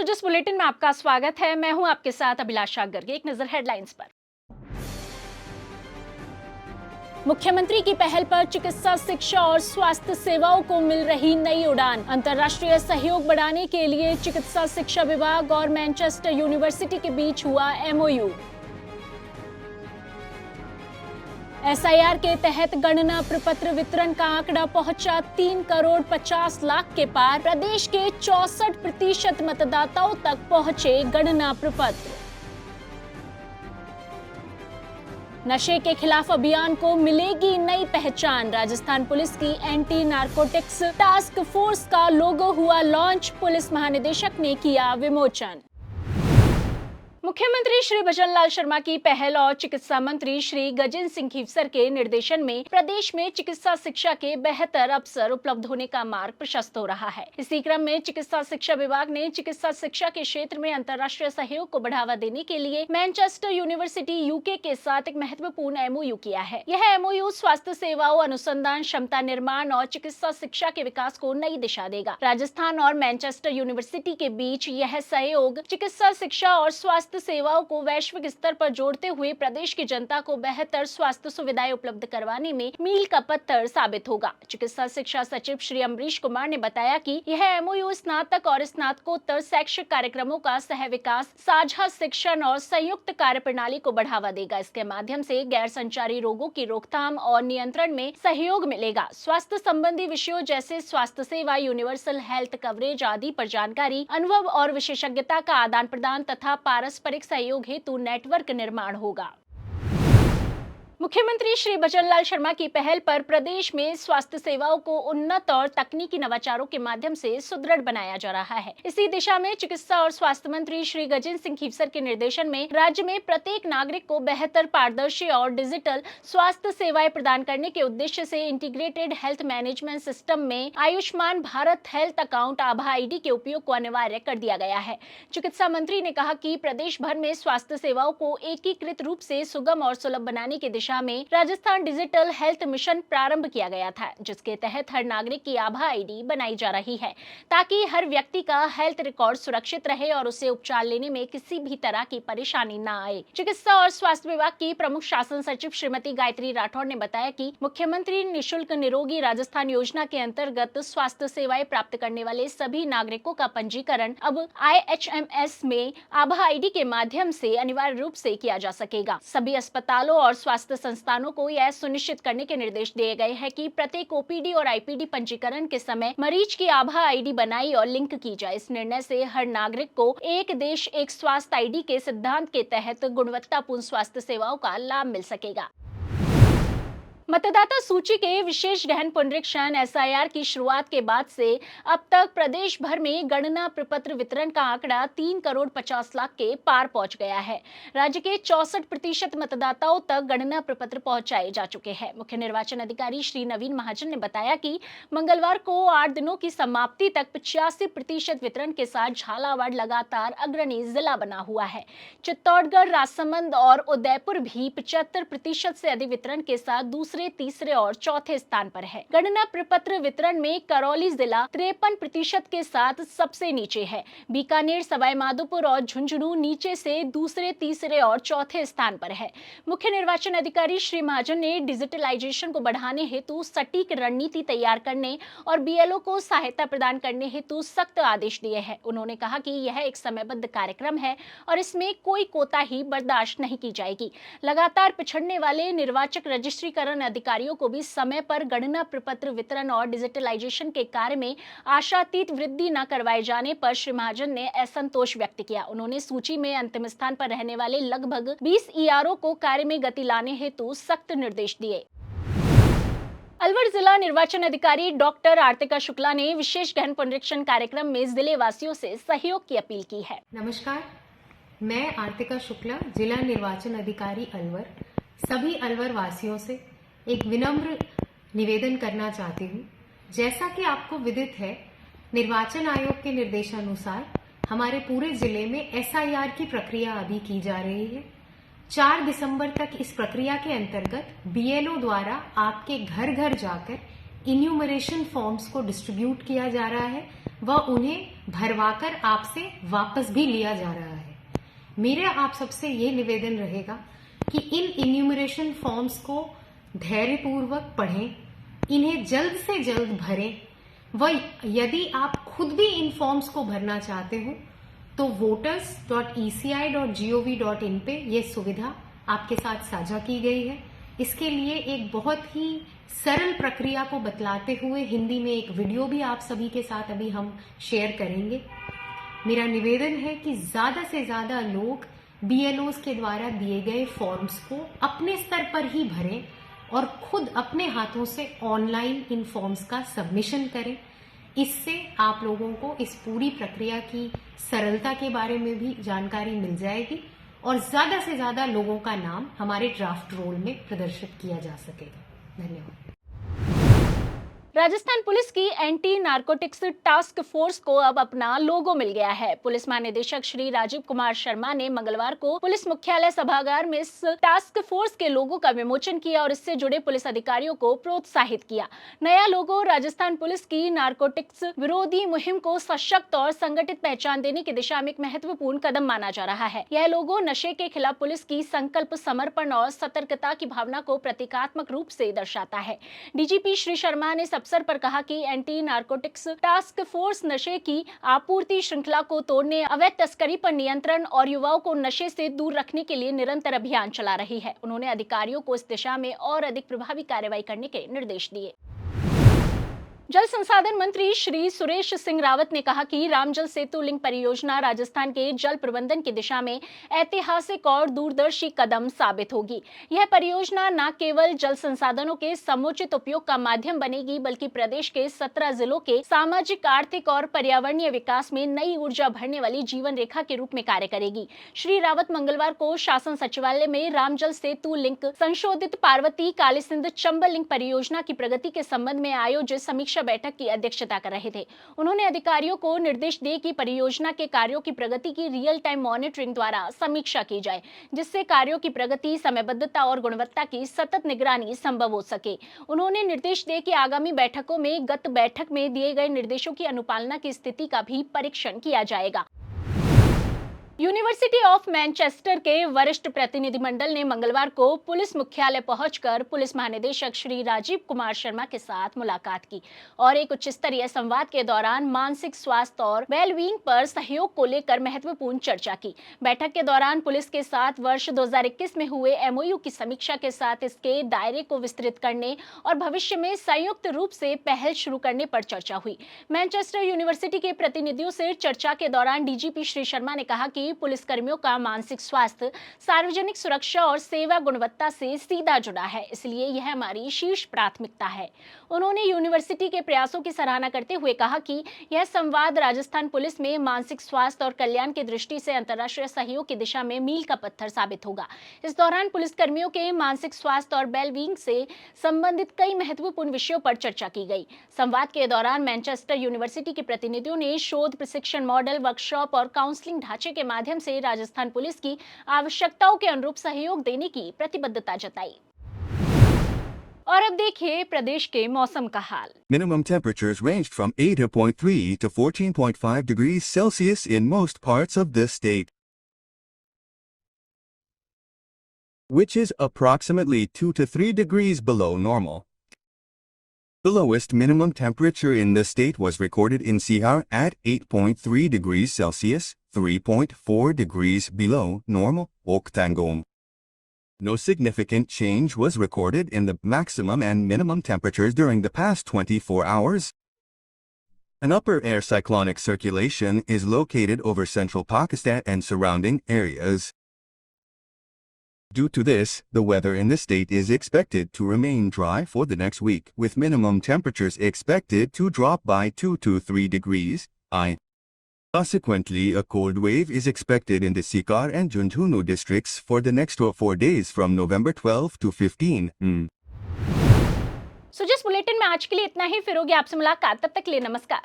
जिस बुलेटिन में आपका स्वागत है, मैं हूं आपके साथ अभिलाषा गर्ग। एक नजर हेडलाइंस पर। मुख्यमंत्री की पहल पर चिकित्सा, शिक्षा और स्वास्थ्य सेवाओं को मिल रही नई उड़ान। अंतर्राष्ट्रीय सहयोग बढ़ाने के लिए चिकित्सा शिक्षा विभाग और मैनचेस्टर यूनिवर्सिटी के बीच हुआ MOU। SIR के तहत गणना प्रपत्र वितरण का आंकड़ा पहुंचा 3 करोड़ 50 लाख के पार। प्रदेश के 64% मतदाताओं तक पहुंचे गणना प्रपत्र। नशे के खिलाफ अभियान को मिलेगी नई पहचान। राजस्थान पुलिस की एंटी नारकोटिक्स टास्क फोर्स का लोगो हुआ लॉन्च। पुलिस महानिदेशक ने किया विमोचन। मुख्यमंत्री श्री भजनलाल शर्मा की पहल और चिकित्सा मंत्री श्री गजेंद्र सिंह खीवसर के निर्देशन में प्रदेश में चिकित्सा शिक्षा के बेहतर अवसर उपलब्ध होने का मार्ग प्रशस्त हो रहा है। इसी क्रम में चिकित्सा शिक्षा विभाग ने चिकित्सा शिक्षा के क्षेत्र में अंतर्राष्ट्रीय सहयोग को बढ़ावा देने के लिए मैनचेस्टर यूनिवर्सिटी UK के साथ एक महत्वपूर्ण MOU किया है। यह MOU स्वास्थ्य सेवाओं, अनुसंधान, क्षमता निर्माण और चिकित्सा शिक्षा के विकास को नई दिशा देगा। राजस्थान और मैनचेस्टर यूनिवर्सिटी के बीच यह सहयोग चिकित्सा शिक्षा और स्वास्थ्य सेवाओं को वैश्विक स्तर पर जोड़ते हुए प्रदेश की जनता को बेहतर स्वास्थ्य सुविधाएं उपलब्ध करवाने में मील का पत्थर साबित होगा। चिकित्सा शिक्षा सचिव श्री अमरीश कुमार ने बताया कि यह MOU स्नातक और स्नातकोत्तर शैक्षिक कार्यक्रमों का सह विकास, साझा शिक्षण और संयुक्त कार्य प्रणाली को बढ़ावा देगा। इसके माध्यम से गैर संचारी रोगों की रोकथाम और नियंत्रण में सहयोग मिलेगा। स्वास्थ्य संबंधी विषयों जैसे स्वास्थ्य सेवा, यूनिवर्सल हेल्थ कवरेज आदि पर जानकारी, अनुभव और विशेषज्ञता का आदान प्रदान तथा पारस्परिक सहयोग हेतु नेटवर्क निर्माण होगा। मुख्यमंत्री श्री भजनलाल शर्मा की पहल पर प्रदेश में स्वास्थ्य सेवाओं को उन्नत और तकनीकी नवाचारों के माध्यम से सुदृढ़ बनाया जा रहा है। इसी दिशा में चिकित्सा और स्वास्थ्य मंत्री श्री गजेंद्र सिंह खीवसर के निर्देशन में राज्य में प्रत्येक नागरिक को बेहतर, पारदर्शी और डिजिटल स्वास्थ्य सेवाएं प्रदान करने के उद्देश्य से इंटीग्रेटेड हेल्थ मैनेजमेंट सिस्टम में आयुष्मान भारत हेल्थ अकाउंट आभा ID के उपयोग को अनिवार्य कर दिया गया है। चिकित्सा मंत्री ने कहा कि प्रदेश भर में स्वास्थ्य सेवाओं को एकीकृत रूप से सुगम और सुलभ बनाने की दिशा में राजस्थान डिजिटल हेल्थ मिशन प्रारंभ किया गया था, जिसके तहत हर नागरिक की आभा ID बनाई जा रही है ताकि हर व्यक्ति का हेल्थ रिकॉर्ड सुरक्षित रहे और उसे उपचार लेने में किसी भी तरह की परेशानी न आए। चिकित्सा और स्वास्थ्य विभाग की प्रमुख शासन सचिव श्रीमती गायत्री राठौर ने बताया कि मुख्यमंत्री निःशुल्क निरोगी राजस्थान योजना के अंतर्गत स्वास्थ्य सेवाएं प्राप्त करने वाले सभी नागरिकों का पंजीकरण अब IHMS में आभा ID के माध्यम से अनिवार्य रूप से किया जा सकेगा। सभी अस्पतालों और स्वास्थ्य संस्थानों को यह सुनिश्चित करने के निर्देश दिए गए हैं कि प्रत्येक OPD और IPD पंजीकरण के समय मरीज की आभा ID बनाई और लिंक की जाए। इस निर्णय से हर नागरिक को एक देश एक स्वास्थ्य ID के सिद्धांत के तहत गुणवत्तापूर्ण स्वास्थ्य सेवाओं का लाभ मिल सकेगा। मतदाता सूची के विशेष गहन पुनरीक्षण SIR की शुरुआत के बाद से अब तक प्रदेश भर में गणना प्रपत्र वितरण का आंकड़ा 3 करोड़ 50 लाख के पार पहुंच गया है। राज्य के 64% मतदाताओं तक गणना प्रपत्र पहुंचाए जा चुके हैं। मुख्य निर्वाचन अधिकारी श्री नवीन महाजन ने बताया कि मंगलवार को 8 दिनों की समाप्ति तक 85% वितरण के साथ झालावाड़ लगातार अग्रणी जिला बना हुआ है। चित्तौड़गढ़, राजसमंद और उदयपुर भी 75% से अधिक वितरण के साथ दूसरे, तीसरे और चौथे स्थान पर है। गणना प्रपत्र वितरण में करौली जिला 53% के साथ सबसे नीचे है। बीकानेर, सवाई माधोपुर और झुंझुनू नीचे से दूसरे, तीसरे और चौथे स्थान पर है। मुख्य निर्वाचन अधिकारी श्री महाजन ने डिजिटलाइजेशन को बढ़ाने हेतु सटीक रणनीति तैयार करने और BLO को सहायता प्रदान करने हेतु सख्त आदेश दिए हैं। उन्होंने कहा कि यह एक समयबद्ध कार्यक्रम है और इसमें कोई कोताही बर्दाश्त नहीं की जाएगी। लगातार पिछड़ने वाले निर्वाचक रजिस्ट्रीकरण अधिकारियों को भी समय पर गणना प्रपत्र वितरण और डिजिटलाइजेशन के कार्य में आशातीत वृद्धि न करवाए जाने पर श्री महाजन ने असंतोष व्यक्त किया। उन्होंने सूची में अंतिम स्थान पर रहने वाले लगभग 20 ERO को कार्य में गति लाने हेतु सख्त निर्देश दिए। अलवर जिला निर्वाचन अधिकारी डॉक्टर आर्तिका शुक्ला ने विशेष गहन पुनरीक्षण कार्यक्रम में जिले वासियों से सहयोग की अपील की है। नमस्कार, मैं आर्तिका शुक्ला, जिला निर्वाचन अधिकारी अलवर, सभी अलवर वासियों से एक विनम्र निवेदन करना चाहती हूँ। जैसा कि आपको विदित है, निर्वाचन आयोग के निर्देशानुसार हमारे पूरे जिले में SIR की प्रक्रिया अभी की जा रही है। 4 दिसंबर तक इस प्रक्रिया के अंतर्गत BLO द्वारा आपके घर घर जाकर इन्यूमरेशन फॉर्म्स को डिस्ट्रीब्यूट किया जा रहा है व उन्हें भरवाकर आपसे वापस भी लिया जा रहा है। मेरा आप सबसे ये निवेदन रहेगा कि इन इन्यूमरेशन फॉर्म्स को धैर्यपूर्वक पढ़ें, इन्हें जल्द से जल्द भरें व यदि आप खुद भी इन फॉर्म्स को भरना चाहते हो तो voters.eci.gov.in पे ये सुविधा आपके साथ साझा की गई है। इसके लिए एक बहुत ही सरल प्रक्रिया को बतलाते हुए हिंदी में एक वीडियो भी आप सभी के साथ अभी हम शेयर करेंगे। मेरा निवेदन है कि ज्यादा से ज्यादा लोग BLOs के द्वारा दिए गए फॉर्म्स को अपने स्तर पर ही भरें और खुद अपने हाथों से ऑनलाइन इन फॉर्म्स का सबमिशन करें। इससे आप लोगों को इस पूरी प्रक्रिया की सरलता के बारे में भी जानकारी मिल जाएगी और ज्यादा से ज्यादा लोगों का नाम हमारे ड्राफ्ट रोल में प्रदर्शित किया जा सकेगा। धन्यवाद। राजस्थान पुलिस की एंटी नारकोटिक्स टास्क फोर्स को अब अपना लोगो मिल गया है। पुलिस महानिदेशक श्री राजीव कुमार शर्मा ने मंगलवार को पुलिस मुख्यालय सभागार में इस टास्क फोर्स के लोगो का विमोचन किया और इससे जुड़े पुलिस अधिकारियों को प्रोत्साहित किया। नया लोगो राजस्थान पुलिस की नारकोटिक्स विरोधी मुहिम को सशक्त और संगठित पहचान देने की दिशा में एक महत्वपूर्ण कदम माना जा रहा है। यह लोगो नशे के खिलाफ पुलिस की संकल्प, समर्पण और सतर्कता की भावना को प्रतीकात्मक रूप से दर्शाता है। DGP श्री शर्मा ने अवसर पर कहा कि एंटी नारकोटिक्स टास्क फोर्स नशे की आपूर्ति श्रृंखला को तोड़ने, अवैध तस्करी पर नियंत्रण और युवाओं को नशे से दूर रखने के लिए निरंतर अभियान चला रही है। उन्होंने अधिकारियों को इस दिशा में और अधिक प्रभावी कार्रवाई करने के निर्देश दिए। जल संसाधन मंत्री श्री सुरेश सिंह रावत ने कहा कि रामजल सेतु लिंक परियोजना राजस्थान के जल प्रबंधन की दिशा में ऐतिहासिक और दूरदर्शी कदम साबित होगी। यह परियोजना न केवल जल संसाधनों के समुचित उपयोग का माध्यम बनेगी, बल्कि प्रदेश के 17 जिलों के सामाजिक, आर्थिक और पर्यावरणीय विकास में नई ऊर्जा भरने वाली जीवन रेखा के रूप में कार्य करेगी। श्री रावत मंगलवार को शासन सचिवालय में रामजल सेतु लिंक संशोधित पार्वती कालीसिंध चंबल लिंक परियोजना की प्रगति के संबंध में आयोजित समीक्षा बैठक की अध्यक्षता कर रहे थे। उन्होंने अधिकारियों को निर्देश दिए कि परियोजना के कार्यों की प्रगति की रियल टाइम मॉनिटरिंग द्वारा समीक्षा की जाए, जिससे कार्यों की प्रगति, समयबद्धता और गुणवत्ता की सतत निगरानी संभव हो सके। उन्होंने निर्देश दिए कि आगामी बैठकों में गत बैठक में दिए गए निर्देशों की अनुपालना की स्थिति का भी परीक्षण किया जाएगा। यूनिवर्सिटी ऑफ मैनचेस्टर के वरिष्ठ प्रतिनिधिमंडल ने मंगलवार को पुलिस मुख्यालय पहुंचकर पुलिस महानिदेशक श्री राजीव कुमार शर्मा के साथ मुलाकात की और एक उच्च स्तरीय संवाद के दौरान मानसिक स्वास्थ्य और वेलबींग पर सहयोग को लेकर महत्वपूर्ण चर्चा की। बैठक के दौरान पुलिस के साथ वर्ष 2021 में हुए MOU की समीक्षा के साथ इसके दायरे को विस्तृत करने और भविष्य में संयुक्त रूप से पहल शुरू करने पर चर्चा हुई। मैनचेस्टर यूनिवर्सिटी के प्रतिनिधियों से चर्चा के दौरान DGP श्री शर्मा ने कहा कि पुलिसकर्मियों का मानसिक स्वास्थ्य सार्वजनिक सुरक्षा और सेवा गुणवत्ता से सीधा जुड़ा है, इसलिए यह हमारी शीर्ष प्राथमिकता है। उन्होंने यूनिवर्सिटी के प्रयासों की सराहना करते हुए कहा कि यह संवाद राजस्थान पुलिस में मानसिक स्वास्थ्य और कल्याण की दृष्टि से अंतर्राष्ट्रीय सहयोग की दिशा में मील का पत्थर साबित होगा। इस दौरान पुलिसकर्मियों के मानसिक स्वास्थ्य और वेलबींग से संबंधित कई महत्वपूर्ण विषयों पर चर्चा की गई। संवाद के दौरान मैनचेस्टर यूनिवर्सिटी के प्रतिनिधियों ने शोध, प्रशिक्षण मॉडल, वर्कशॉप और काउंसलिंग ढांचे के माध्यम से राजस्थान पुलिस की आवश्यकताओं के अनुरूप सहयोग देने की प्रतिबद्धता जताई। और अब देखिए प्रदेश के मौसम का हाल। Minimum temperatures ranged from 8.3 to 14.5 degrees Celsius in most parts of this state, which is approximately 2 to 3 degrees below normal. The lowest minimum temperature in the state was recorded in Sihar at 8.3 degrees Celsius, 3.4 degrees below normal, Oktangom. No significant change was recorded in the maximum and minimum temperatures during the past 24 hours. An upper air cyclonic circulation is located over central Pakistan and surrounding areas. Due to this, the weather in the state is expected to remain dry for the next week, with minimum temperatures expected to drop by 2 to 3 degrees. Consequently, a cold wave is expected in the Sikar and Junjunu districts for the next 4 days from November 12 to 15. सो जिस bulletin में आज के लिए इतना ही, फिर होगी आपसे मुलाकात। तब तक के लिए नमस्कार।